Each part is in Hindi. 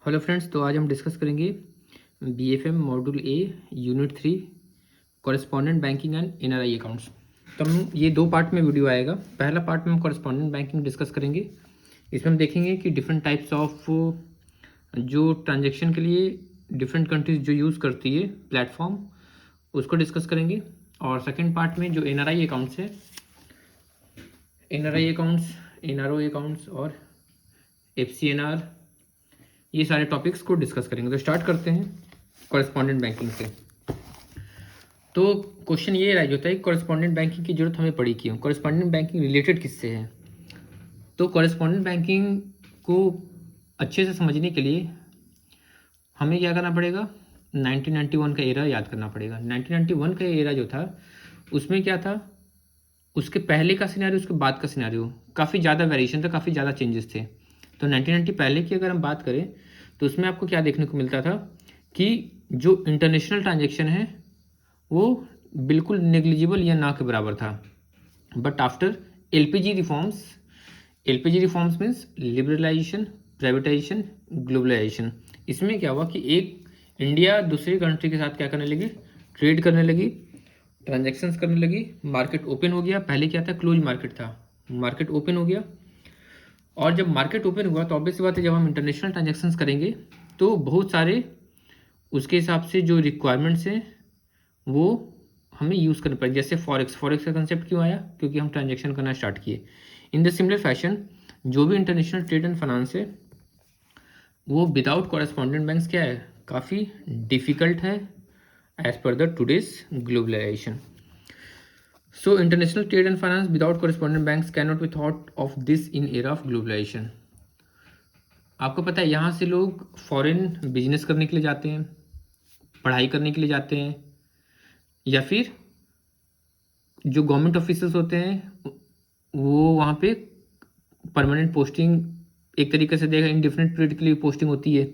हेलो फ्रेंड्स, तो आज हम डिस्कस करेंगे BFM module a unit 3 correspondent banking and NRI accounts. तो हम ये दो पार्ट में वीडियो आएगा। पहला पार्ट में हम कॉरेस्पॉन्डेंट बैंकिंग डिस्कस करेंगे। इसमें हम देखेंगे कि डिफरेंट टाइप्स ऑफ जो ट्रांजेक्शन के लिए डिफरेंट कंट्रीज जो यूज़ करती है प्लेटफॉर्म, उसको डिस्कस करेंगे। और सेकेंड पार्ट में जो एनआरआई अकाउंट्स है, एनआरआई अकाउंट्स, एनआरओ अकाउंट्स और एफसीएनआर, ये सारे टॉपिक्स को डिस्कस करेंगे। तो स्टार्ट करते हैं कॉरेस्पॉन्डेंट बैंकिंग से। तो क्वेश्चन ये राइज होता है कि कॉरेस्पॉन्डेंट बैंकिंग की जरूरत हमें पड़ी क्यों, कॉरेस्पॉन्डेंट बैंकिंग रिलेटेड किससे है। तो कॉरेस्पॉन्डेंट बैंकिंग को अच्छे से समझने के लिए हमें क्या करना पड़ेगा, 1991 का एरा याद करना पड़ेगा। 1991 का एरा जो था उसमें क्या था, उसके पहले का सिनेरियो, उसके बाद का सिनेरियो काफ़ी ज़्यादा वेरिएशन था, काफ़ी ज़्यादा चेंजेस थे। तो 1990 पहले की अगर हम बात करें तो उसमें आपको क्या देखने को मिलता था कि जो इंटरनेशनल ट्रांजेक्शन है वो बिल्कुल नेग्लिजिबल या ना के बराबर था। But after LPG reforms means liberalisation, privatisation, globalisation, इसमें क्या हुआ कि एक इंडिया दूसरी कंट्री के साथ क्या करने लगी, ट्रेड करने लगी, ट्रांजेक्शन्स करने लगी, मार्केट ओपन हो गया। पहले क्या था, क्लोज मार्केट था, मार्केट ओपन हो गया। और जब मार्केट ओपन हुआ तो ऑब्वियस सी बात है, जब हम इंटरनेशनल ट्रांजेक्शन्स करेंगे तो बहुत सारे उसके हिसाब से जो रिक्वायरमेंट्स हैं वो हमें यूज़ करने पड़े। जैसे फॉरेक्स का कंसेप्ट क्यों आया, क्योंकि हम ट्रांजेक्शन करना स्टार्ट किए। इन द सिमिलर फैशन जो भी इंटरनेशनल ट्रेड एंड फाइनेंस है वो विदाउट कॉरेस्पॉन्डेंट बैंक्स क्या है, काफ़ी डिफ़िकल्ट है as per the today's globalisation. So international trade and finance without correspondent banks cannot be thought of this in era of globalization। आपको पता है यहाँ से लोग फॉरेन बिजनेस करने के लिए जाते हैं, पढ़ाई करने के लिए जाते हैं, या फिर जो गवर्नमेंट ऑफिसर्स होते हैं वो वहाँ पे परमानेंट पोस्टिंग, एक तरीके से देखा इंडिफिनिट पीरियड के लिए पोस्टिंग होती है।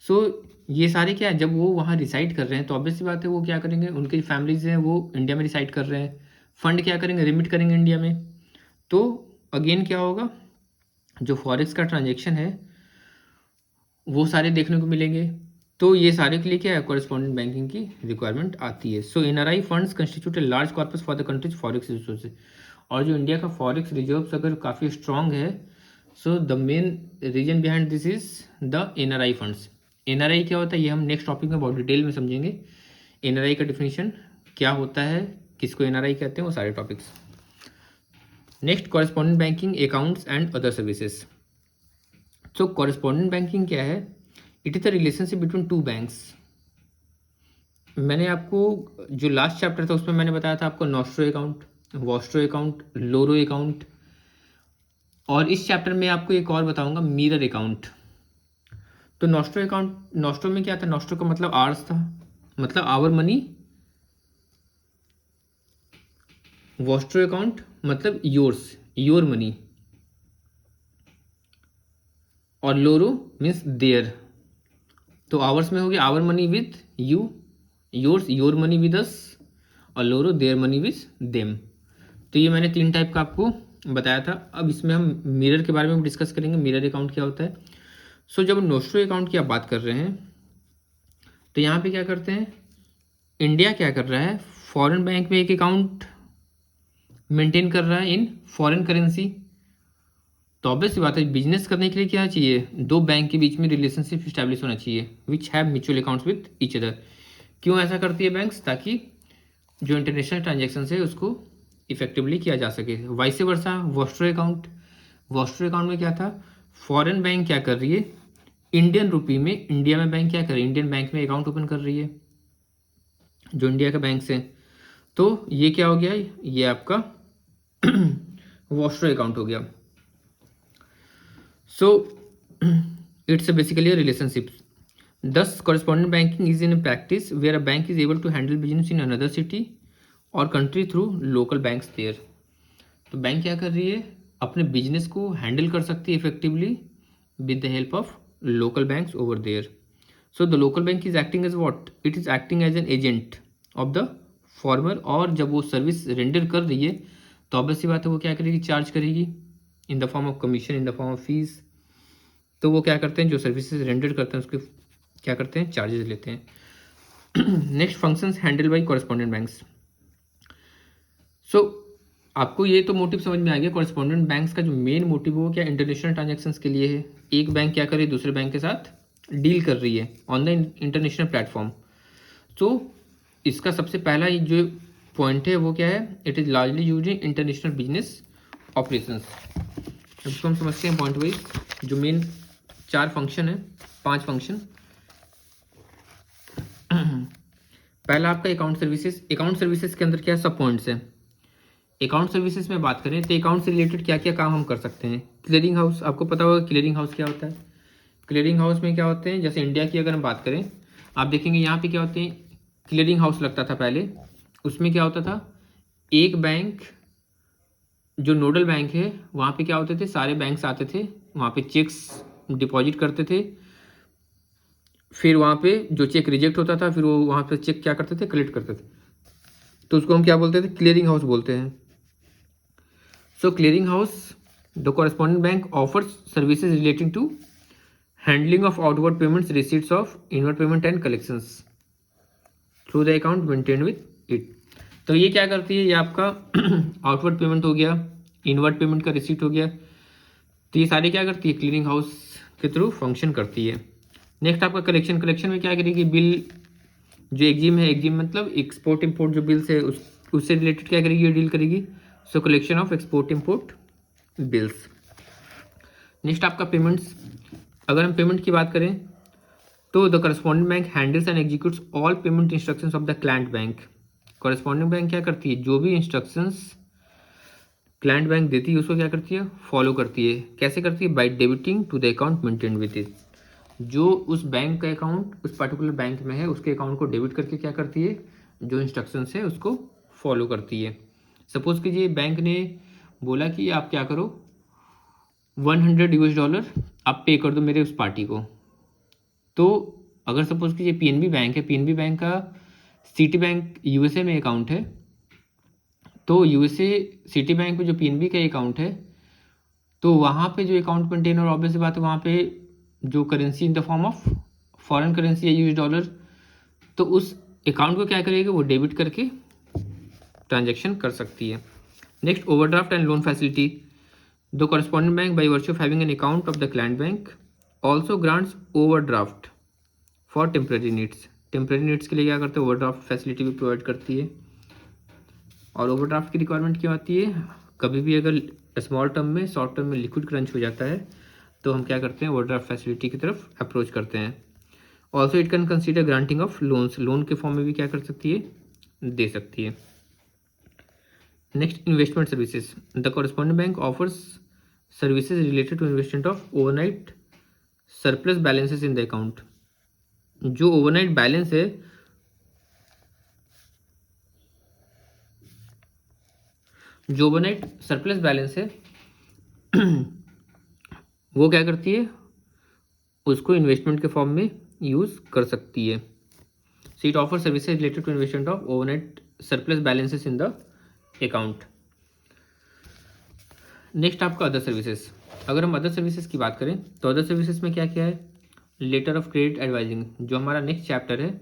सो ये सारे क्या है, जब वो वहाँ रिसाइड कर रहे हैं तो ऑब्वियस सी बात है वो क्या करेंगे, उनकी फैमिलीज हैं वो इंडिया में रिसाइड कर रहे हैं, फंड क्या करेंगे, रिमिट करेंगे इंडिया में। तो अगेन क्या होगा, जो फॉरेक्स का ट्रांजेक्शन है वो सारे देखने को मिलेंगे। तो ये सारे के लिए क्या है, कॉरेस्पॉन्डेंट बैंकिंग की रिक्वायरमेंट आती है। So NRI funds constitute a large corpus for the country's forex resources. और जो इंडिया का फॉरेक्स रिजर्व्स अगर काफ़ी स्ट्रांग है, so the main reason behind this is the NRI funds. NRI क्या होता है ये हम नेक्स्ट टॉपिक में बहुत डिटेल में समझेंगे। एनआरआई का डिफिनीशन क्या होता है, किसको एनआरआई कहते हैं, वो सारे topics. Next, correspondent banking accounts and other services. तो कॉरेस्पॉन्डेंट बैंकिंग क्या है, it is the relationship between two banks. मैंने आपको जो लास्ट चैप्टर था उसमें मैंने बताया था आपको nostro account, vostro account, loro account, और इस चैप्टर में आपको एक और बताऊंगा, मिरर अकाउंट। तो नॉस्ट्रो अकाउंट, नॉस्ट्रो में क्या था, नॉस्ट्रो का मतलब आर्स था, मतलब आवर मनी। वॉस्ट्रो अकाउंट मतलब योर्स, योर मनी। और लोरो मीन्स देयर। तो आवर्स में हो गया our money with you, yours your money with us, और loro their money with them. तो ये मैंने तीन टाइप का आपको बताया था। अब इसमें हम मिरर के बारे में डिस्कस करेंगे, मिरर अकाउंट क्या होता है। सो जब नोस्ट्रो अकाउंट की आप बात कर रहे हैं तो यहाँ पे क्या करते हैं, इंडिया क्या कर रहा है, फॉरेन बैंक में एक अकाउंट मेंटेन कर रहा है इन फॉरेन करेंसी। तो ऑब्वियस सी बात है, बिजनेस करने के लिए क्या चाहिए, दो बैंक के बीच में रिलेशनशिप स्टैब्लिश होना चाहिए, which have mutual accounts with each other. क्यों ऐसा करती है बैंक्स, ताकि जो इंटरनेशनल ट्रांजेक्शन है उसको इफेक्टिवली किया जा सके। Vice versa Vostro account, vostro account में क्या था, फॉरेन बैंक क्या कर रही है, इंडियन रुपी में इंडिया में बैंक क्या कर रही है, इंडियन बैंक में अकाउंट ओपन कर रही है जो इंडिया का बैंक से। तो ये क्या हो गया, ये आपका वॉस्ट्रो अकाउंट हो गया। So it's basically a relationship. Thus, correspondent banking is in a practice where a bank is able to handle business in another city or country through local banks there. तो बैंक क्या कर रही है, अपने बिजनेस को हैंडल कर सकती है effectively with the help of local banks over there. So the local bank is acting as what, it is acting as an agent of the former. और जब वो सर्विस रेंडर कर रही है तो ऑब्वियस सी बात है वो क्या करेगी, चार्ज करेगी in the form of commission, in the form of fees. तो वो क्या करते हैं, जो सर्विसेज रेंडर करते हैं उसके क्या करते हैं, चार्जेस लेते हैं। Next functions handle by correspondent banks. So आपको ये तो मोटिव समझ में आ गया। कॉरेस्पॉन्डेंट बैंक्स का जो मेन मोटिव वो क्या, इंटरनेशनल ट्रांजैक्शंस के लिए है। एक बैंक क्या कर रही है, दूसरे बैंक के साथ डील कर रही है ऑन द इंटरनेशनल प्लेटफॉर्म। तो इसका सबसे पहला जो पॉइंट है वो क्या है, it is largely use in international business operations. अब इसको हम समझते हैं पॉइंट वाइज, जो मेन 4 फंक्शन है, 5 फंक्शन। पहला आपका अकाउंट सर्विसेज। अकाउंट सर्विसेज के अंदर क्या सब पॉइंट्स हैं। अकाउंट सर्विसेज में बात करें तो अकाउंट से रिलेटेड क्या क्या काम हम कर सकते हैं। क्लियरिंग हाउस, आपको पता होगा क्लियरिंग हाउस क्या होता है। क्लियरिंग हाउस में क्या होते हैं, जैसे इंडिया की अगर हम बात करें, आप देखेंगे यहाँ पे क्या होते हैं, क्लियरिंग हाउस लगता था पहले। उसमें क्या होता था, एक बैंक जो नोडल बैंक है वहाँ पे क्या होते थे, सारे बैंक्स आते थे, वहाँ पे चेक्स डिपॉजिट करते थे। फिर वहाँ पे जो चेक रिजेक्ट होता था, फिर वो वहाँ पे चेक क्या करते थे, कलेक्ट करते थे। तो उसको हम क्या बोलते थे, क्लियरिंग हाउस बोलते हैं। So clearing house, the correspondent bank offers services relating to handling of outward payments, receipts of inward payment and collections through the account maintain with it. तो ये क्या करती है, ये आपका आउटवर्ड पेमेंट हो गया, इनवर्ड पेमेंट का रिसीट हो गया, तो ये सारी क्या करती है, क्लियरिंग हाउस के थ्रू फंक्शन करती है। नेक्स्ट आपका कलेक्शन। कलेक्शन में क्या करेगी, बिल जो एग्जिम है, एग्जिम मतलब एक्सपोर्ट इम्पोर्ट जो बिल्स है उससे रिलेटेड क्या करेगी, ये डील करेगी। सो collection of export import bills. Next आपका पेमेंट्स। अगर हम पेमेंट की बात करें तो the correspondent bank handles and executes all payment instructions of the client bank. Correspondent bank क्या करती है, जो भी इंस्ट्रक्शंस क्लाइंट बैंक देती है उसको क्या करती है, फॉलो करती है। कैसे करती है, by debiting to the account maintain with it. जो उस बैंक का अकाउंट उस पर्टिकुलर बैंक में है उसके अकाउंट को डेबिट करके क्या करती है, जो इंस्ट्रक्शंस है उसको फॉलो करती है। सपोज कीजिए बैंक ने बोला कि आप क्या करो, $100 आप पे कर दो मेरे उस पार्टी को। तो अगर सपोज कीजिए पीएनबी बैंक है, पीएनबी बैंक का सिटी बैंक यूएसए में अकाउंट है, तो यूएसए सिटी बैंक में जो पीएनबी का अकाउंट है, तो वहाँ पे जो अकाउंट मेंटेन, और ऑब्वियस बात है वहाँ पे जो currency in the form of foreign currency या यूएस डॉलर, तो उस अकाउंट को क्या करेगी, वो डेबिट करके ट्रांजैक्शन कर सकती है। Next overdraft and loan facility. The correspondent bank by virtue of having an account of the client bank also grants overdraft for temporary needs. Temporary needs के लिए क्या करते हैं, ओवरड्राफ्ट फैसिलिटी भी प्रोवाइड करती है। और ओवरड्राफ्ट की रिक्वायरमेंट क्यों आती है, कभी भी अगर स्मॉल टर्म में, शॉर्ट टर्म में लिक्विड क्रंच हो जाता है तो हम क्या करते हैं, ओवरड्राफ्ट फैसिलिटी की तरफ अप्रोच करते हैं। Also it can consider granting of loans, loan के फॉर्म में भी क्या कर सकती है, दे सकती है। Next investment services. The correspondent bank offers services related to investment of overnight surplus balances in the account. जो ओवरनाइट बैलेंस है, जो ओवरनाइट सरप्लस बैलेंस है वो क्या करती है, उसको इन्वेस्टमेंट के फॉर्म में यूज कर सकती है। So it offer services related to investment of overnight surplus balances in the account. Next आपका अदर सर्विसेज। अगर हम अदर सर्विसेज की बात करें तो अदर सर्विसेज में क्या क्या है, लेटर ऑफ क्रेडिट एडवाइजिंग, जो हमारा नेक्स्ट चैप्टर है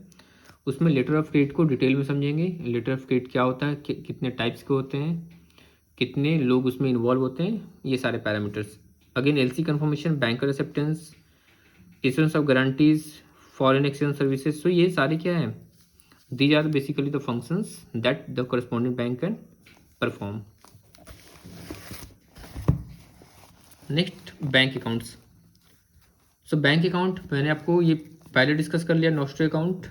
उसमें लेटर ऑफ क्रेडिट को डिटेल में समझेंगे। लेटर ऑफ क्रेडिट क्या होता है, कितने टाइप्स के होते हैं, कितने लोग उसमें इन्वॉल्व होते हैं, ये सारे parameters. Again LC confirmation, banker acceptance, issuance of guarantees, foreign exchange services. So ये सारे क्या है, these are basically the functions that the corresponding bank can perform. Next bank accounts. So bank account मैंने आपको ये पहले डिस्कस कर लिया। Nostro account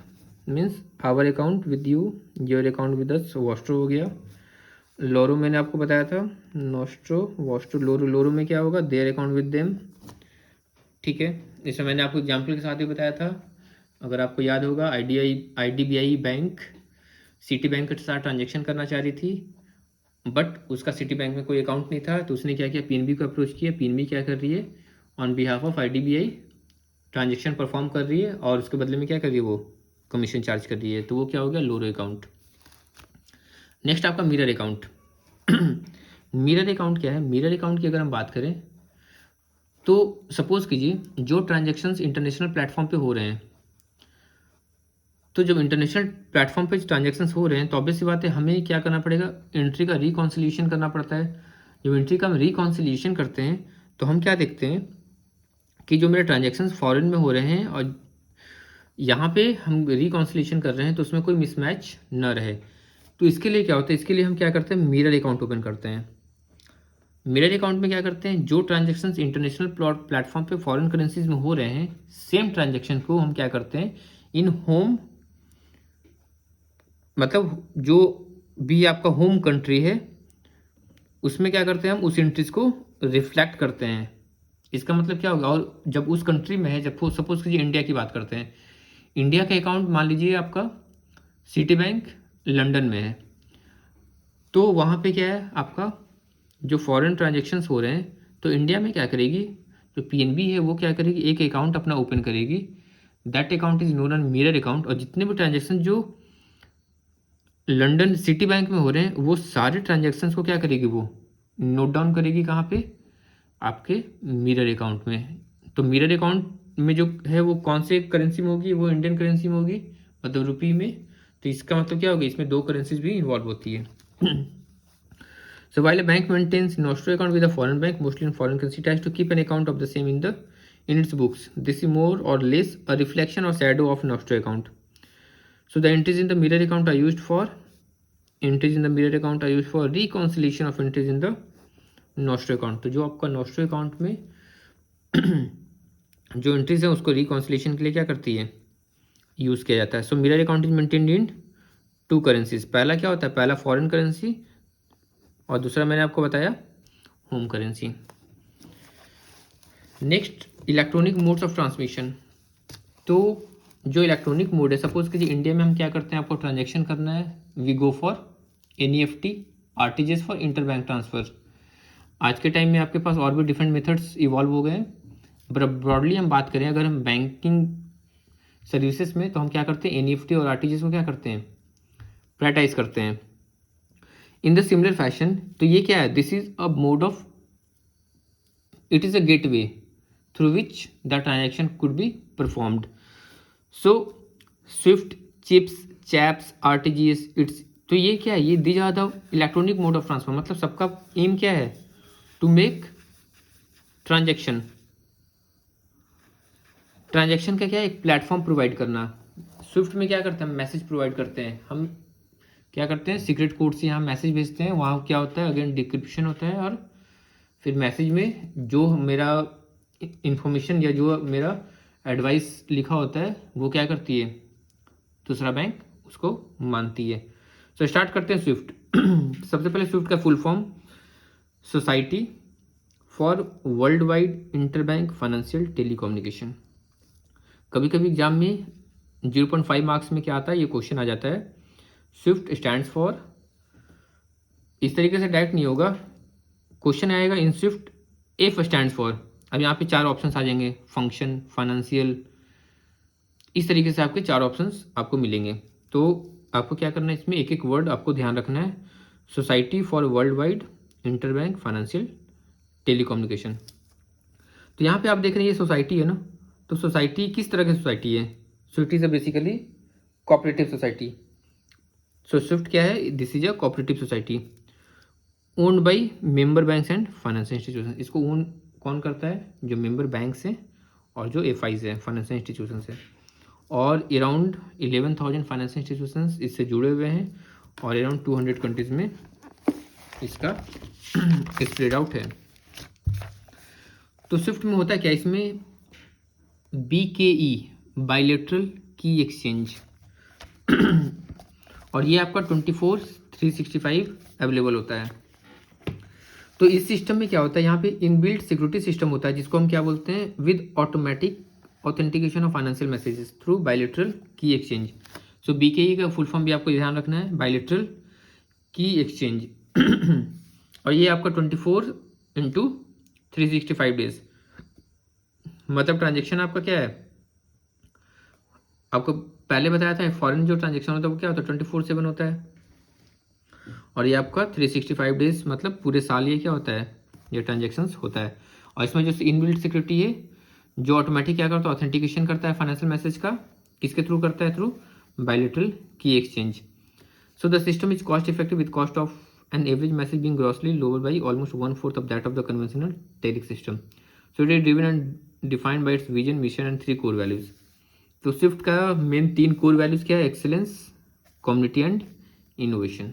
means our account with you, your account with us, vostro हो गया। लोरो मैंने आपको बताया था, नोस्ट्रो, वॉस्ट्रो, लोरो। लोरो में क्या होगा, देयर अकाउंट विद देम, ठीक है। इसमें मैंने आपको एग्जाम्पल के साथ ही बताया था, अगर आपको याद होगा, आईडीबीआई बैंक सिटी बैंक के साथ ट्रांजेक्शन करना चाह रही थी, बट उसका सिटी बैंक में कोई अकाउंट नहीं था, तो उसने क्या किया, पीएनबी को अप्रोच किया। पीएनबी क्या कर रही है, on behalf of IDBI transaction perform कर रही है, और उसके बदले में क्या कर रही है, वो कमीशन चार्ज कर रही है, तो वो क्या हो गया, लोरो अकाउंट। नेक्स्ट आपका मिरर अकाउंट। मिरर अकाउंट क्या है, मिरर अकाउंट की अगर हम बात करें तो सपोज कीजिए जो ट्रांजेक्शन्स इंटरनेशनल प्लेटफॉर्म पे हो रहे हैं, तो जब इंटरनेशनल प्लेटफॉर्म पे ट्रांजेक्शन्स हो रहे हैं तो ऑब्वियस सी बात है हमें क्या करना पड़ेगा, एंट्री का रिकॉन्सिलिएशन करना पड़ता है। जब एंट्री का हम रिकॉन्सिलिएशन करते हैं तो हम क्या देखते हैं कि जो मेरे ट्रांजेक्शन्स फॉरेन में हो रहे हैं और यहाँ पे हम रिकॉन्सिलिएशन कर रहे हैं तो उसमें कोई मिसमैच न रहे। तो इसके लिए क्या होता है, इसके लिए हम क्या करते हैं, मिरर अकाउंट ओपन करते हैं। मिरर अकाउंट में क्या करते हैं, जो ट्रांजेक्शन्स इंटरनेशनल प्लेटफॉर्म पे फॉरेन करेंसीज में हो रहे हैं, सेम ट्रांजेक्शन को हम क्या करते हैं इन होम, मतलब जो भी आपका होम कंट्री है उसमें क्या करते हैं हम उस एंट्रीज को रिफ्लेक्ट करते हैं। इसका मतलब क्या होगा, और जब उस कंट्री में है, जब सपोज कीजिए इंडिया की बात करते हैं, इंडिया का अकाउंट मान लीजिए आपका सिटी बैंक लंदन में है, तो वहाँ पे क्या है आपका जो फॉरेन ट्रांजेक्शन्स हो रहे हैं, तो इंडिया में क्या करेगी, जो पीएनबी है वो क्या करेगी, एक अकाउंट अपना ओपन करेगी, that account is known as mirror account. और जितने भी ट्रांजेक्शन जो लंदन सिटी बैंक में हो रहे हैं वो सारे ट्रांजेक्शन्स को क्या करेगी, वो नोट डाउन करेगी कहाँ पे, आपके मिरर अकाउंट में। तो मिरर अकाउंट में जो है वो कौन से करेंसी में होगी, वो इंडियन करेंसी में होगी, मतलब रुपी में। तो इसका मतलब क्या होगा, इसमें दो करेंसीज भी इन्वॉल्व होती है। So while a bank maintains an escrow account with a foreign bank, mostly in foreign currency, it has to keep an account of the same in its books. This is more or less a reflection or shadow of an escrow account. So the entries in the mirror account are used for reconciliation of entries in the nostro account. तो जो आपका nostro account में जो एंट्रीज है उसको रिकॉन्सिलेशन के लिए क्या करती है, यूज़ किया जाता है। So mirror account is maintained in two currencies. पहला क्या होता है, पहला फॉरेन करेंसी और दूसरा मैंने आपको बताया home currency. Next, electronic modes of transmission. तो जो इलेक्ट्रॉनिक मोड है, सपोज कीजिए इंडिया में हम क्या करते हैं, आपको ट्रांजैक्शन करना है, we go for NEFT, RTGS for inter bank transfer. आज के टाइम में आपके पास और भी डिफरेंट मेथड्स इवॉल्व हो गए हैं, बट ब्रॉडली हम बात करें अगर हम बैंकिंग सर्विसेज में, तो हम क्या करते हैं, एनईएफटी और आरटीजीएस को क्या करते हैं, प्रायोरिटाइज करते हैं इन द सिमिलर फैशन। तो ये क्या है, this is a mode of, it is a gateway through which the transaction could be performed. So SWIFT, CHIPS, CHAPS, RTGS, it's, तो ये क्या है, ये these are the electronic mode of transfer. मतलब सबका एम क्या है, टू मेक ट्रांजेक्शन। ट्रांजेक्शन का क्या है, एक प्लेटफॉर्म प्रोवाइड करना। स्विफ्ट में क्या करते हैं, मैसेज प्रोवाइड करते हैं, हम क्या करते हैं, सीक्रेट कोड से यहाँ मैसेज भेजते हैं, वहाँ क्या होता है, अगेन डिक्रिप्शन होता है, और फिर मैसेज में जो मेरा इंफॉर्मेशन या जो मेरा एडवाइस लिखा होता है वो क्या करती है, दूसरा बैंक उसको मानती है। सो स्टार्ट करते हैं स्विफ्ट। सबसे पहले स्विफ्ट का full form, society for world wide inter bank financial telecommunication. कभी कभी एग्जाम में 0.5 मार्क्स में क्या आता है, ये क्वेश्चन आ जाता है। स्विफ्ट स्टैंड्स फॉर, इस तरीके से डायरेक्ट नहीं होगा, क्वेश्चन आएगा इन स्विफ्ट एफ स्टैंड्स फॉर। अब यहाँ पे 4 ऑप्शंस आ जाएंगे, फंक्शन, फाइनेंशियल, इस तरीके से आपके 4 ऑप्शंस आपको मिलेंगे। तो आपको क्या करना है, इसमें एक एक वर्ड आपको ध्यान रखना है। Society for world wide inter bank financial telecommunication. तो यहाँ पे आप देख रहे हैं ये सोसाइटी है ना, तो सोसाइटी किस तरह की सोसाइटी है, Swift is a basically cooperative society. So Swift क्या है, this is a cooperative society owned by member banks and financial institution. इसको ओन कौन करता है, जो मेंबर बैंक्स हैं और जो एफआईज हैं, फाइनेंशियल इंस्टीट्यूशन से। और अराउंड 11,000 फाइनेंशियल इंस्टीट्यूशंस इससे जुड़े हुए हैं और अराउंड 200 कंट्रीज में इसका स्प्रेड आउट है। तो स्विफ्ट में होता है क्या, इसमें BKE, बायलेटरल की एक्सचेंज, और ये आपका 24/365 अवेलेबल होता है। तो इस सिस्टम में क्या होता है, यहाँ पे इनबिल्ट सिक्योरिटी सिस्टम होता है जिसको हम क्या बोलते हैं, with automatic authentication of financial messages through bilateral की एक्सचेंज। सो BKE का फुल फॉर्म भी आपको ध्यान रखना है, बायलेटरल की एक्सचेंज। और ये आपका 24/365 डेज, मतलब ट्रांजेक्शन आपका क्या है, आपको पहले बताया था फॉरेन जो ट्रांजेक्शन होता है वो क्या होता है, 24/7 होता है, और ये आपका 365 डेज, मतलब पूरे साल ये क्या होता है, ये ट्रांजेक्शन्स होता है। और इसमें जो इनबिल्ट सिक्योरिटी है, जो ऑटोमेटिक क्या करता है, ऑथेंटिकेशन करता है फाइनेंशियल मैसेज का, किसके थ्रू करता है, थ्रू बायलैटरल की exchange. So the system is cost effective with cost of an average message being grossly lower by almost 1/4 of that of the conventional tariff system. So it is driven and defined by its vision, mission and 3 core values. तो स्विफ्ट का मेन 3 कोर वैल्यूज क्या है, excellence, community and innovation.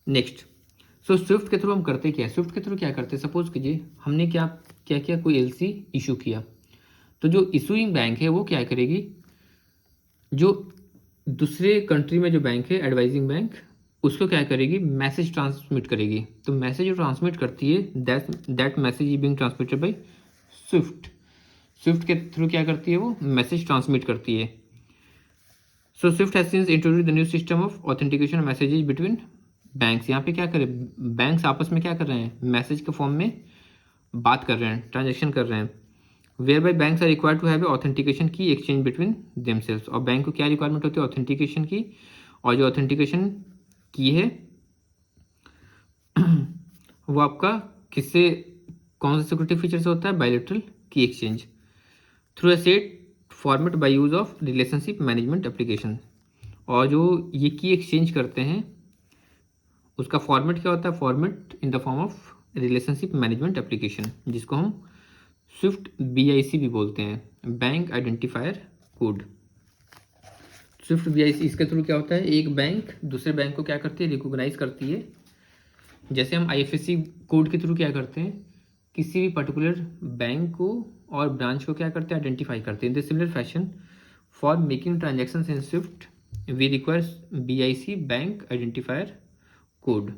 Next, so Swift के थ्रू हम करते क्या है, स्विफ्ट के थ्रू क्या करते हैं, सपोज कीजिए हमने क्या क्या किया, कोई एलसी इशू किया, तो जो इशूइंग बैंक है वो क्या करेगी, जो दूसरे कंट्री में जो बैंक है एडवाइजिंग बैंक, उसको क्या करेगी, मैसेज ट्रांसमिट करेगी. तो मैसेज जो ट्रांसमिट करती है, that message is being transmitted by SWIFT. SWIFT के थ्रू क्या करती है, वो मैसेज ट्रांसमिट करती है. So SWIFT has since introduce the new system of authentication messages between banks. यहाँ पे क्या करें, बैंक्स आपस में क्या कर रहे हैं, मैसेज के फॉर्म में बात कर रहे हैं, ट्रांजेक्शन कर रहे हैं. Whereby banks are required to have a authentication key exchange between themselves. और बैंक को क्या रिक्वायरमेंट होती है, ऑथेंटिकेशन की. और जो ऑथेंटिकेशन की है वो आपका किससे, कौन सा सिक्योरिटी फीचर से होता है, बायलैटरल की exchange through a set format by use of relationship management application. और जो ये की एक्सचेंज करते हैं उसका फॉर्मेट क्या होता है, format in the form of relationship management application, जिसको हम स्विफ्ट BIC भी बोलते हैं, bank identifier code. Swift BIC इसके थ्रू क्या होता है, एक बैंक दूसरे बैंक को क्या करती है, रिकॉग्नाइज करती है. जैसे हम IFSC कोड के थ्रू क्या करते हैं, किसी भी पर्टिकुलर बैंक को और ब्रांच को क्या करते हैं, आइडेंटिफाई करते हैं. In the similar fashion for making transactions in Swift we require BIC bank identifier code.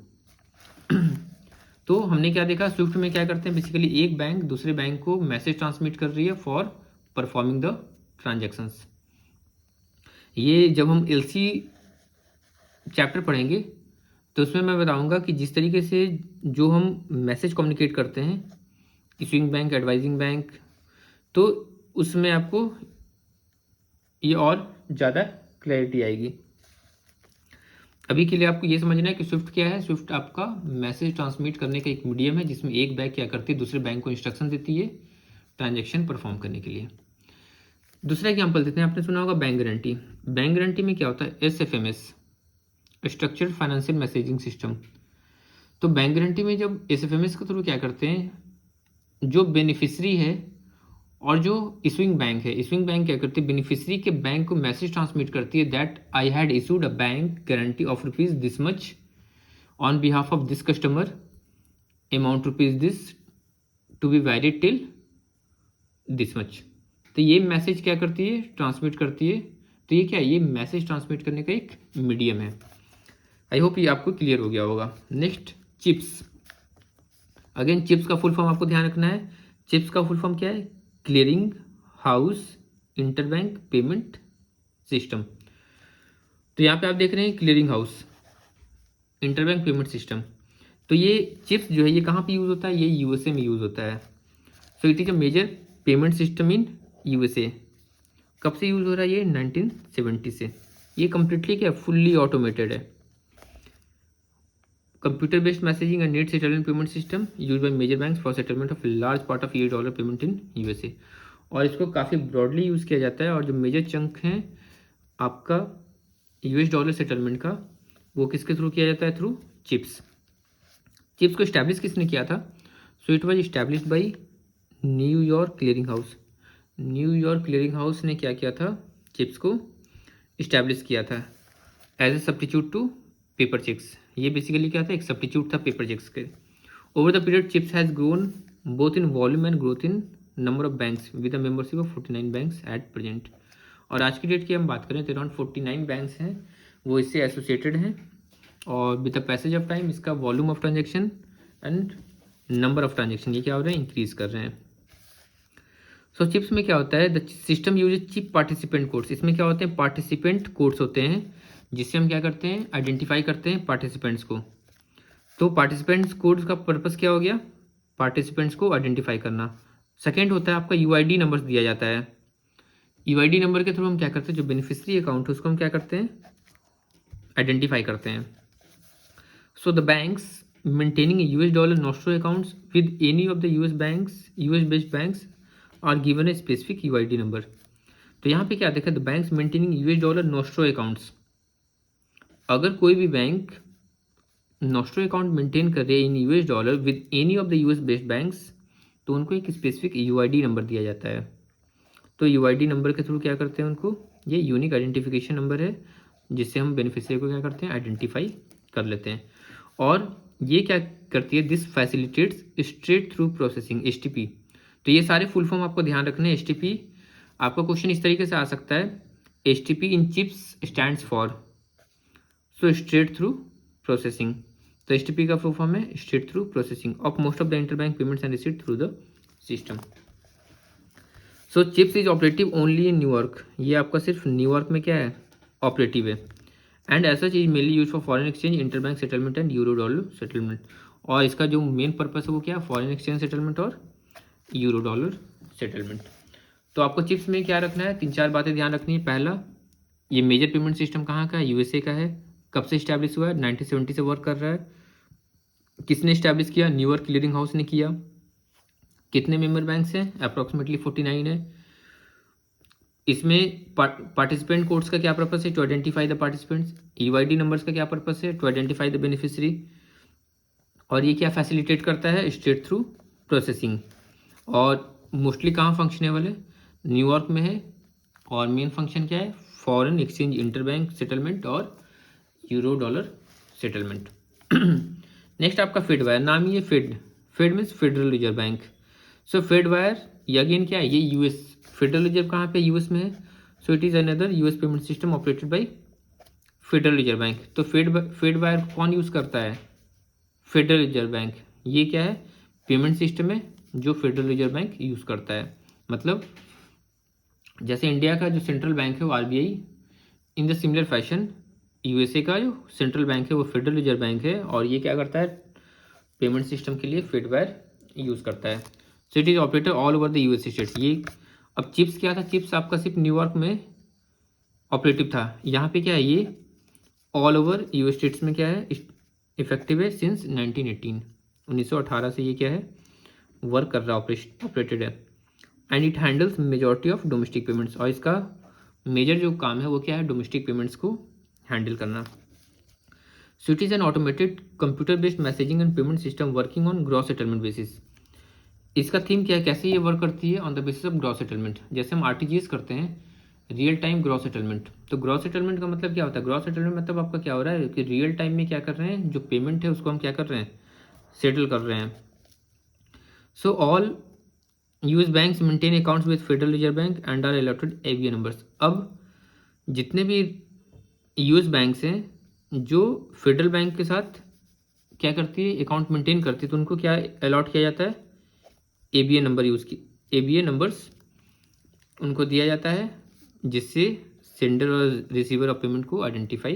तो हमने क्या देखा, स्विफ्ट में क्या करते हैं, बेसिकली एक बैंक दूसरे बैंक को मैसेज ट्रांसमिट कर रही है फॉर परफॉर्मिंग द ट्रांजेक्शन्स. ये जब हम LC चैप्टर पढ़ेंगे तो उसमें मैं बताऊंगा कि जिस तरीके से जो हम मैसेज कम्युनिकेट करते हैं, इशूइंग बैंक, एडवाइजिंग बैंक, तो उसमें आपको ये और ज़्यादा क्लैरिटी आएगी. अभी के लिए आपको ये समझना है कि स्विफ्ट क्या है. स्विफ्ट आपका मैसेज ट्रांसमिट करने का एक मीडियम है जिसमें एक बैंक क्या करती है, दूसरे बैंक को इंस्ट्रक्शन देती है ट्रांजैक्शन परफॉर्म करने के लिए. दूसरा एग्जांपल देते हैं, आपने सुना होगा बैंक गारंटी. बैंक गारंटी में क्या होता है, SFMS, structured financial messaging system. तो बैंक गारंटी में जब SFMS के थ्रू क्या करते हैं, जो बेनिफिशरी है और जो इशूइंग बैंक है, इशूइंग बैंक क्या करती है, बेनिफिशरी के बैंक को मैसेज ट्रांसमिट करती है that I had issued a bank guarantee of rupees this much on behalf of this customer, amount rupees this to be valid till this much. तो ये मैसेज क्या करती है, ट्रांसमिट करती है. तो ये क्या है, ये मैसेज ट्रांसमिट करने का एक मीडियम है. आई होप ये आपको क्लियर हो गया होगा. Next, chips. अगेन चिप्स का फुल फॉर्म आपको ध्यान रखना है. चिप्स का फुल फॉर्म क्या है, clearing house interbank payment system. तो यहाँ पे आप देख रहे हैं clearing house interbank payment system. तो ये चिप्स जो है ये कहाँ पे यूज़ होता है, ये USA में यूज़ होता है. So it is a major payment system in USA. कब से यूज़ हो रहा है, ये 1970 से. ये कम्प्लीटली क्या, फुल्ली ऑटोमेटेड है. Computer based messaging and net settlement payment system use by major banks for settlement of large part of $US payment in USA. और इसको काफ़ी ब्रॉडली यूज़ किया जाता है. और जो मेजर चंक हैं आपका $US सेटलमेंट का, वो किसके थ्रू किया जाता है, थ्रू चिप्स. चिप्स को इस्टेब्लिश किसने किया था, so it was establish by New York clearing house. New York clearing house ने क्या किया था, चिप्स को इस्टेब्लिश किया था as a substitute to paper cheques. ये बेसिकली क्या था, एक सब्स्टिट्यूट था पेपर चेक्स के. Over the period CHIPS has grown both in volume and growth in number of banks with a membership of 49 banks at present. और आज की डेट की हम बात करें तो अराउंड 49 बैंक्स हैं वो इससे एसोसिएटेड हैं. और with the passage of time इसका volume of transaction and number of transaction ये क्या हो रहे हैं, इंक्रीज कर रहे हैं. सो चिप्स में क्या होता है, the system uses CHIP participant codes. इसमें क्या होते हैं, पार्टिसिपेंट कोड्स होते हैं जिससे हम क्या करते हैं, आइडेंटिफाई करते हैं पार्टिसिपेंट्स को. तो पार्टिसिपेंट्स कोड्स का पर्पस क्या हो गया, पार्टिसिपेंट्स को आइडेंटिफाई करना. सेकेंड होता है आपका UID नंबर दिया जाता है. UID नंबर के थ्रू हम क्या करते हैं, जो बेनिफिशियरी अकाउंट है उसको हम क्या करते हैं, आइडेंटिफाई करते हैं. So the banks maintaining a US dollar nostro accounts with any of the US banks, US based banks are given a specific UID number. तो यहाँ पे क्या देखा, the banks maintaining US dollar nostro accounts, अगर कोई भी बैंक नोस्ट्रो अकाउंट मेंटेन कर रहे हैं इन US dollar with any of the US based banks, तो उनको एक स्पेसिफिक UID नंबर दिया जाता है। तो UID नंबर के थ्रू क्या करते हैं उनको, ये यूनिक आइडेंटिफिकेशन नंबर है जिससे हम बेनिफिशियरी को क्या करते हैं, आइडेंटिफाई कर लेते हैं। और ये क्या करती है, this facilitates straight through processing, STP। तो ये सारे फुल फॉर्म आपको ध्यान रखने हैं। STP आपका क्वेश्चन इस तरीके से आ सकता है, STP in CHIPS stands for, so straight through processing. तो STP का फुल फॉर्म है straight through processing of most of the interbank payments and receipt through the system. So CHIPS is operative only in New York, ये आपका सिर्फ न्यूयॉर्क में क्या है, ऑपरेटिव है। And as such is mainly use for foreign exchange, interbank settlement and euro dollar settlement. और इसका जो मेन पर्पस है वो क्या है, फॉरेन एक्सचेंज सेटलमेंट और यूरो डॉलर सेटलमेंट। तो आपको चिप्स में क्या रखना है, 3-4 बातें ध्यान रखनी है। पहला, ये मेजर पेमेंट सिस्टम कहाँ का है, USA का है। कब से इस्टेब्लिश हुआ है, 1970 से वर्क कर रहा है। किसने इस्टेब्लिश किया, न्यूयॉर्क क्लियरिंग हाउस ने किया। कितने मेंबर बैंक्स हैं, अप्रॉक्सीमेटली 49 है। इसमें पार्टिसिपेंट कोड्स का क्या पर्पस है, to identify the participants. UID numbers का क्या पर्पस है, टू आइडेंटिफाई द बेनिफिशियरी। और ये क्या फैसिलिटेट करता है, स्ट्रेट थ्रू प्रोसेसिंग। और मोस्टली कहाँ फंक्शनेबल है, न्यूयॉर्क में है। और मेन फंक्शन क्या है, फॉरेन एक्सचेंज इंटरबैंक सेटलमेंट और यूरो डॉलर सेटलमेंट। नेक्स्ट आपका फेड वायर, नाम ही है Fed, Fed means federal reserve bank. So Fed wire ये अगेन क्या है, ये US, फेडरल रिजर्व कहाँ पे, US में है। So it is another US payment system operated by federal reserve bank. तो फेड वायर कौन यूज़ करता है, फेडरल रिजर्व बैंक। ये क्या है, पेमेंट सिस्टम है जो फेडरल रिजर्व बैंक यूज़ करता है। मतलब जैसे इंडिया का जो सेंट्रल बैंक है वो RBI, in the similar fashion USA का जो सेंट्रल बैंक है वो फेडरल रिजर्व बैंक है। और ये क्या करता है, पेमेंट सिस्टम के लिए फेड वायर यूज़ करता है। So it is operator all over the US states. ये अब चिप्स क्या था, चिप्स आपका सिर्फ न्यूयॉर्क में ऑपरेटिव था। यहाँ पे क्या है, ये ऑल ओवर US स्टेट्स में क्या है, इफेक्टिव है सिंस 1918, 1918 से ये क्या है, वर्क कर रहा है, ऑपरेटेड है। And it handles majority of domestic payments. और इसका मेजर जो काम है वो क्या है, डोमेस्टिक पेमेंट्स को हैंडल करना। सो it is an automated computer based messaging and payment system working on gross settlement basis. इसका थीम क्या है, कैसे ये वर्क करती है, on the basis of gross settlement. जैसे हम RTGS करते हैं, रियल टाइम ग्रॉस सेटलमेंट। तो ग्रॉस सेटलमेंट का मतलब क्या होता है, ग्रॉस सेटलमेंट मतलब आपका क्या हो रहा है कि रियल टाइम में क्या कर रहे हैं, जो पेमेंट है उसको हम क्या कर रहे हैं, सेटल कर रहे हैं। So all US banks maintain accounts with Federal reserve bank and are allotted ABA numbers. अब जितने भी US बैंक्स हैं जो फेडरल बैंक के साथ क्या करती है, अकाउंट मेंटेन करती है, तो उनको क्या अलॉट किया जाता है, ABA नंबर यूज़ की, ABA नंबर्स उनको दिया जाता है जिससे सेंडर और रिसीवर ऑफ पेमेंट को आइडेंटिफाई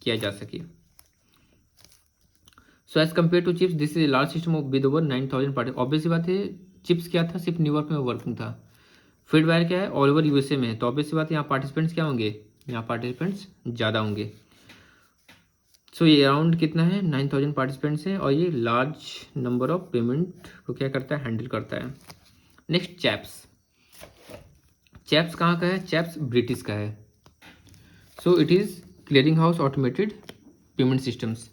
किया जा सके। So as compare to CHIPS this is large system of with over 9000 party. Obvious बात है, चिप्स क्या था, सिर्फ न्यूयॉर्क में वर्किंग था। फेड वायर क्या है, ऑल ओवर USA में है। तो ऑब्वियस बात है यहाँ पार्टिसिपेंट्स क्या होंगे, यहाँ पार्टिसिपेंट्स ज़्यादा होंगे। सो ये अराउंड कितना है, 9000 पार्टिसिपेंट्स हैं। और ये लार्ज नंबर ऑफ पेमेंट को क्या करता है, हैंडल करता है। नेक्स्ट चैप्स, चैप्स कहाँ का है, चैप्स ब्रिटिश का है। So it is clearing house automated payment systems.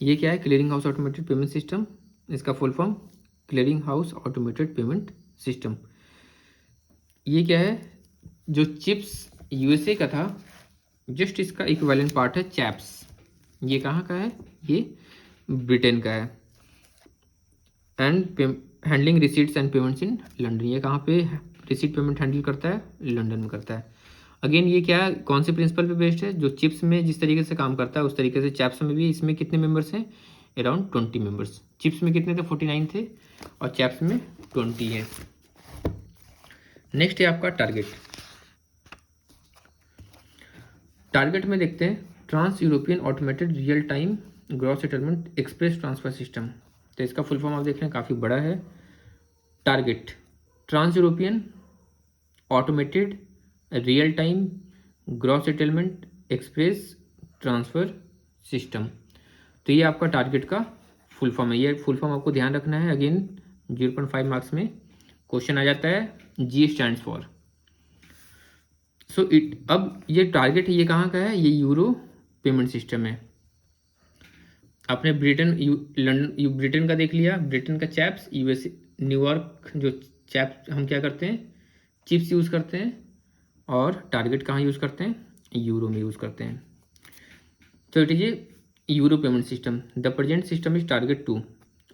ये क्या है, clearing house automated payment system, इसका full form clearing house automated payment system. ये क्या है, जो चिप्स USA का था जस्ट इसका इक्विवेलेंट पार्ट है चैप्स। ये कहाँ का है, ये ब्रिटेन का है। And handling receipts and payments in London, ये कहाँ पे रिसीट पेमेंट हैंडल करता है, लंदन में करता है। अगेन ये क्या, कौन से प्रिंसिपल पे बेस्ड है, जो चिप्स में जिस तरीके से काम करता है उस तरीके से चैप्स में भी। इसमें कितने मेंबर्स हैं, अराउंड 20 मेंबर्स। चिप्स में कितने थे, 49 थे, और चैप्स में 20 है। नेक्स्ट है आपका टारगेट। टारगेट में देखते हैं, trans European automated real time gross settlement express transfer system. तो इसका फुल फॉर्म आप देख रहे हैं, काफ़ी बड़ा है। Target, trans European automated real time gross settlement express transfer system. तो ये आपका टारगेट का फुल फॉर्म है, ये फुल फॉर्म आपको ध्यान रखना है। अगेन 0.5 मार्क्स में क्वेश्चन आ जाता है। जी स्टैंड्स फॉर। सो इट, अब ये टारगेट है, ये कहाँ का है, ये यूरो पेमेंट सिस्टम है। आपने ब्रिटेन का देख लिया, ब्रिटेन का चैप्स, यूएस न्यूयॉर्क जो चैप्स हम क्या करते हैं, चिप्स यूज़ करते हैं, और टारगेट कहाँ यूज़ करते हैं, यूरो में यूज़ करते हैं। तो it is a euro payment system. The present system is target 2।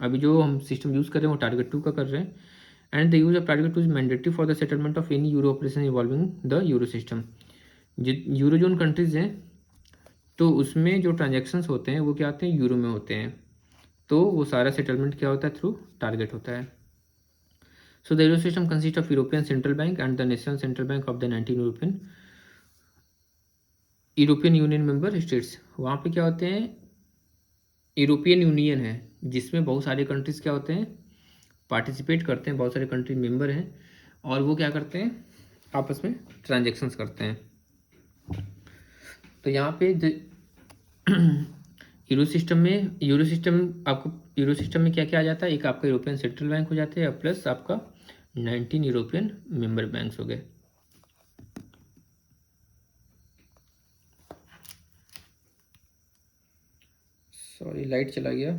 अभी जो हम सिस्टम यूज़ कर रहे हैं वो टारगेट 2 का कर रहे हैं। And the use of target 2 is mandatory for the settlement of any euro operation involving the euro system. Euro zone countries हैं तो उसमें जो ट्रांजेक्शन्स होते हैं वो क्या होते हैं, यूरो में होते हैं। तो वो सारा सेटलमेंट क्या होता है, थ्रू टारगेट होता है। So the euro system consist of European central bank and the national central bank of the 19 European union member states. वहाँ पे क्या होते हैं, यूरोपियन यूनियन है जिसमें बहुत सारे कंट्रीज क्या होते हैं, पार्टिसिपेट करते हैं, बहुत सारे कंट्री मेंबर हैं, और वो क्या करते हैं, आपस में ट्रांजेक्शन्स करते हैं। तो यहाँ पे यूरो सिस्टम में क्या क्या आ जाता है, एक आपका यूरोपियन सेंट्रल बैंक हो जाते हैं, प्लस आपका 19 यूरोपियन मेंबर बैंक्स हो गए। सॉरी लाइट चला गया।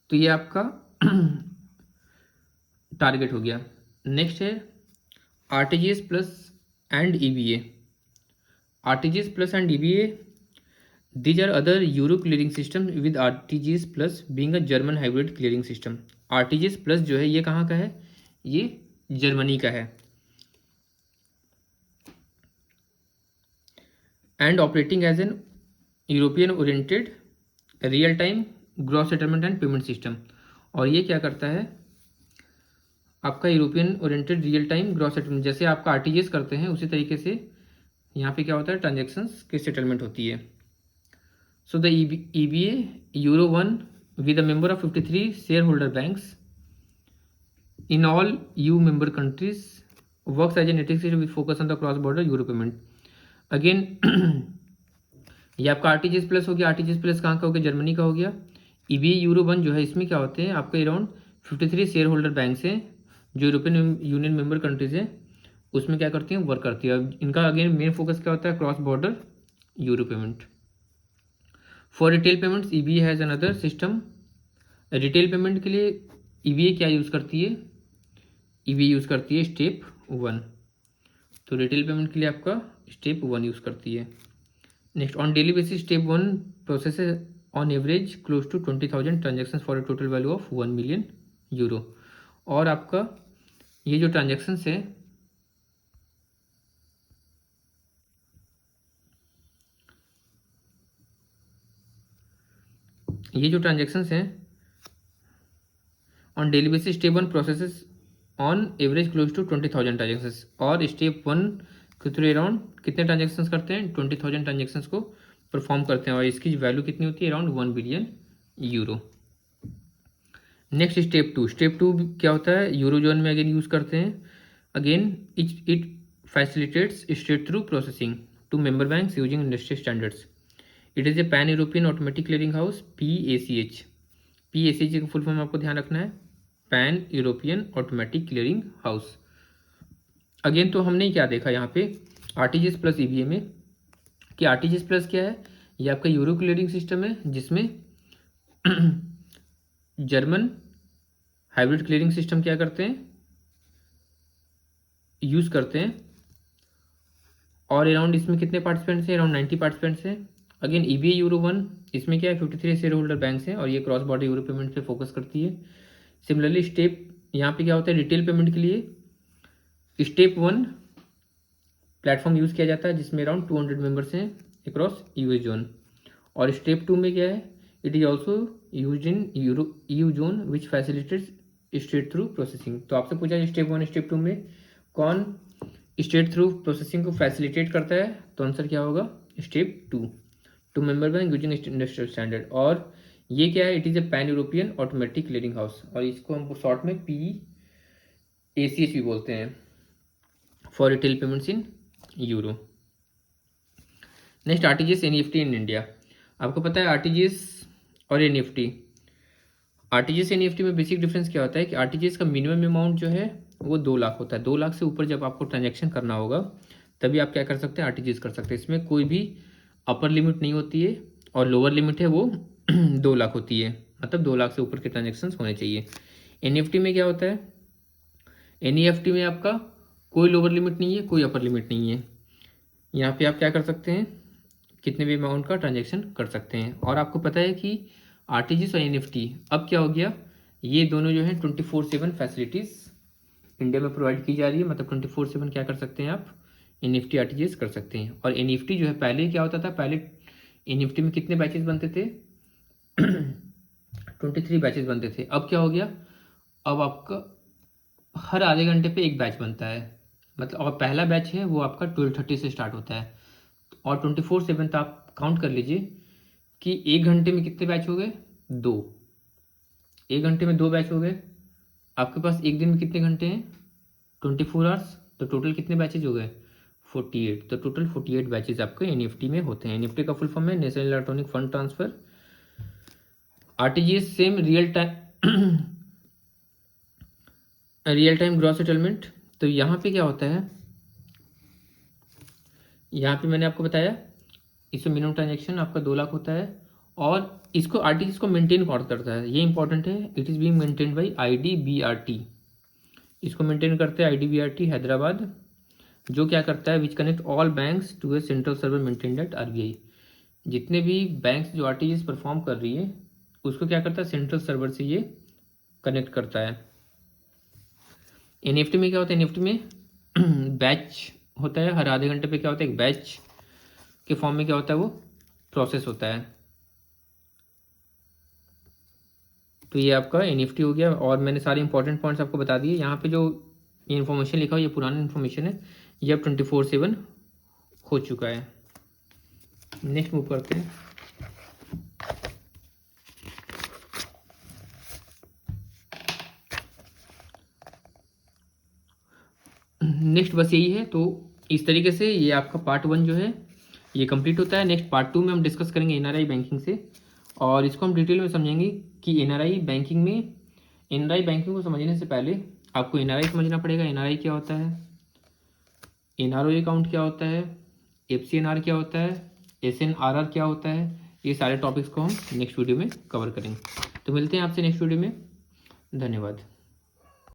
तो ये आपका टारगेट हो गया। नेक्स्ट है RTGS plus and EBA. RTGS plus and EBA, these are other euro clearing system with RTGS plus being a German hybrid clearing system। RTGS plus जो है ये कहाँ का है, ये जर्मनी का है। And operating as an European oriented real time gross settlement and payment system. और ये क्या करता है, आपका European oriented real time gross settlement, जैसे आपका आरटीजीएस करते हैं उसी तरीके से यहाँ पे क्या होता है, ट्रांजेक्शन्स की सेटलमेंट होती है। So the EBA Euro 1 with a member of 53 shareholder banks in all EU member countries works as a network system with focus on the cross-border Euro payment. Again ये आपका आरटीजीएस प्लस हो गया। आरटीजीएस प्लस कहाँ का हो गया, जर्मनी का हो गया। EBA यूरो 1 जो है इसमें क्या होते हैं, आपके अराउंड 53 शेयर होल्डर बैंक्स हैं जो यूरोपियन यूनियन मेंबर कंट्रीज हैं, उसमें क्या करती हैं, वर्क करती है। इनका अगेन मेन फोकस क्या होता है, cross border euro payment. For retail payments EBA has another system. Retail payment के लिए ईबीए क्या यूज़ करती है, ईबीए यूज़ करती है स्टेप 1। तो रिटेल पेमेंट के लिए आपका स्टेप 1 यूज़ करती है। Next on daily basis step 1 process on average close to 20,000 transaction for a total value of 1 million euro. और आपका ये जो ट्रांजेक्शन्स है हैं on daily basis step 1 processes on average close to 20,000 transactions. और स्टेप 1 के थ्रू अराउंड कितने ट्रांजेक्शन्स करते हैं, 20,000 ट्रांजेक्शन्स को परफॉर्म करते हैं, और इसकी वैल्यू कितनी होती है, around 1 billion euro. Next step 2। Step 2 क्या होता है, यूरो जोन में अगेन यूज़ करते हैं। Again it facilitates straight through processing to member banks using industry standards. It is a pan European automatic clearing house, PACH। PACH का फुल फॉर्म आपको ध्यान रखना है, pan European automatic clearing house. Again तो हमने क्या देखा यहाँ पे आरटीजीएस प्लस ईबीए में, कि आरटीजीएस प्लस क्या है, ये आपका यूरो क्लियरिंग सिस्टम है जिसमें जर्मन हाइब्रिड क्लियरिंग सिस्टम क्या करते हैं, यूज़ करते हैं। और अराउंड इसमें कितने पार्टिसिपेंट्स हैं, अराउंड 90 पार्टिसिपेंट्स हैं। अगेन ईबीए यूरो 1 इसमें क्या है, 53 शेयर होल्डर बैंक्स हैं, और ये क्रॉस बॉर्डर यूरो पेमेंट पे फोकस करती है। सिमिलरली स्टेप यहाँ पे क्या होता है, रिटेल पेमेंट के लिए स्टेप 1 प्लेटफॉर्म यूज़ किया जाता है जिसमें अराउंड 200 मेंबर्स हैं अक्रॉस यूएस जोन। और स्टेप 2 में क्या है, it is also use in EU zone which facilitates straight through processing. तो आपसे पूछा स्टेप 1 स्टेप 2 में कौन स्ट्रेट थ्रू प्रोसेसिंग को फैसिलिटेट करता है, तो आंसर क्या होगा, step 2 to member bank using industrial standard. और ये क्या है, it is a pan European automatic clearing house, और इसको हम शॉर्ट में PACH भी बोलते हैं, for retail payments in euro. Next RTGS NEFT in India. आपको पता है आरटीजीएस और एनईएफटी, आरटीजीएस एनईएफटी में बेसिक डिफरेंस क्या होता है कि आरटीजीएस का मिनिमम अमाउंट जो है वो 2 लाख होता है। 2 लाख से ऊपर जब आपको ट्रांजैक्शन करना होगा तभी आप क्या कर सकते हैं, आरटीजीएस कर सकते हैं। इसमें कोई भी अपर लिमिट नहीं होती है और लोअर लिमिट है वो 2 लाख होती है, मतलब 2 लाख से ऊपर के ट्रांजेक्शन होने चाहिए। एनईएफटी में क्या होता है, एनईएफटी में आपका कोई लोअर लिमिट नहीं है, कोई अपर लिमिट नहीं है। यहाँ पे आप क्या कर सकते हैं, कितने भी अमाउंट का ट्रांजैक्शन कर सकते हैं। और आपको पता है कि आरटीजीएस और एनईएफटी अब क्या हो गया, ये दोनों जो है 24/7 फैसिलिटीज़ इंडिया में प्रोवाइड की जा रही है। मतलब 24/7 क्या कर सकते हैं आप, एनईएफटी आरटीजीएस कर सकते हैं। और एनईएफटी जो है पहले क्या होता था, पहले एनईएफटी में कितने बैचेस बनते थे 23 बैचेस बनते थे। अब क्या हो गया, अब आपका हर आधे घंटे पे एक बैच बनता है। मतलब और पहला बैच है वो आपका 12:30 से स्टार्ट होता है और 24/7 तो आप काउंट कर लीजिए कि एक घंटे में कितने बैच हो गए, 2। एक घंटे में 2 बैच हो गए। आपके पास एक दिन में कितने घंटे हैं, 24 आवर्स, तो टोटल कितने बैचेज हो गए, 48। तो टोटल 48 बैचेज आपके एनईएफटी में होते हैं। एनईएफटी का फुल फॉर्म है national electronic fund transfer. RTGS same real time gross settlement. तो यहाँ पे क्या होता है, यहाँ पे मैंने आपको बताया इसमें मिनिमम ट्रांजेक्शन आपका 2 लाख होता है और इसको आरटीजीएस को मेंटेन कौन करता है, ये इंपॉर्टेंट है। It is being maintained by IDBRT. इसको मेंटेन करते हैं आईडीबीआरटी हैदराबाद, जो क्या करता है, which connect all banks to a central server maintained at RBI. जितने भी बैंक्स जो आरटीजीएस परफॉर्म कर रही है उसको क्या करता है, सेंट्रल सर्वर से ये कनेक्ट करता है। एनईएफटी में क्या होता है, एनईएफटी में बैच होता है, हर आधे घंटे पे क्या होता है, एक बैच के फॉर्म में क्या होता है वो प्रोसेस होता है। तो ये आपका एनईएफटी हो गया और मैंने सारे इंपॉर्टेंट पॉइंट्स आपको बता दिए। यहाँ पे जो ये इन्फॉर्मेशन लिखा हुआ ये पुरानी इन्फॉर्मेशन है, ये अब 24/7 हो चुका है। नेक्स्ट मूव करते हैं। नेक्स्ट बस यही है। तो इस तरीके से ये आपका पार्ट 1 जो है ये कंप्लीट होता है। नेक्स्ट पार्ट 2 में हम डिस्कस करेंगे एनआरआई बैंकिंग से और इसको हम डिटेल में समझेंगे कि एनआरआई बैंकिंग में, एनआरआई बैंकिंग को समझने से पहले आपको एनआरआई समझना पड़ेगा। एनआरआई क्या होता है, एनआरओ अकाउंट क्या होता है, एफसीएनआर क्या होता है, एसएनआरआर क्या होता है, ये सारे टॉपिक्स को हम नेक्स्ट वीडियो में कवर करेंगे। तो मिलते हैं आपसे नेक्स्ट वीडियो में। धन्यवाद।